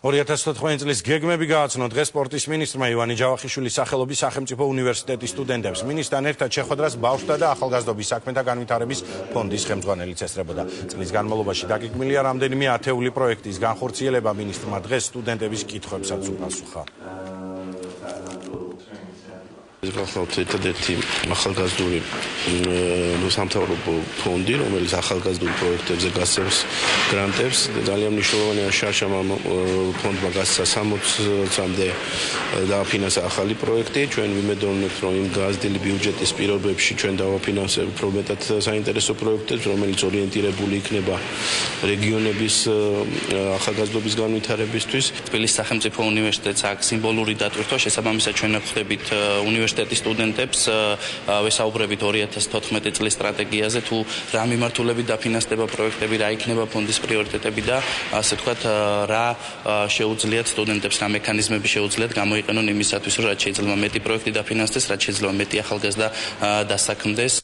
2014 წლის გეგმები გააცნო დღეს სპორტის მინისტრმა ივანე ჯავახიშვილის სახელობის სახელმწიფო უნივერსიტეტის სტუდენტებს. მინისტრთან ერთად შეხვედრას ბავშვთა და ახალგაზრდობის საქმეთა განვითარების ფონდის ხელმძღვანელიც ესწრებოდა. წლის განმავლობაში დაგეგმილია რამდენიმე ათეული პროექტის განხორციელება. მინისტრმა დღეს სტუდენტების კითხვებსაც უპასუხა. გახლავთ ერთადერთი ახალგაზრდული სამთავრობო ფონდი, რომელიც ახალგაზრდულ პროექტებზე გასცემს გრანტებს. ძალიან მნიშვნელოვანია შარშამ ამ ფონდმა გასცა 60-მდე დააფინანსა ახალი პროექტი. ჩვენ ვიმედოვნებთ, რომ იმ გაზრდილი ბიუჯეტის პირობებში ჩვენ დავაფინანსებთ მეტად საინტერესო პროექტებს, რომელიც ორიენტირებული იქნება რეგიონების ახალგაზრდობის განვითარებისთვის. თბილისის სახელმწიფო უნივერსიტეტს აქვს სიმბოლური დატვირთვა, შესაბამისად ჩვენ ვხვდებით უნივერსიტეტის სტუდენტებს, ვესაუბრებით 2014 წლის სტრატეგიაზე, თუ რა მიმართულებით დაფინანსდება პროექტები, რა იქნება ფონდის პრიორიტეტები და ასე ვთქვათ, რა შეუძლიათ სტუდენტებს, რა მექანიზმები შეუძლიათ გამოიყენონ იმისათვის, რომ რაც შეიძლება მეტი პროექტი დაფინანსდეს, რაც შეიძლება მეტი ახალგაზრდა დასაქმდეს.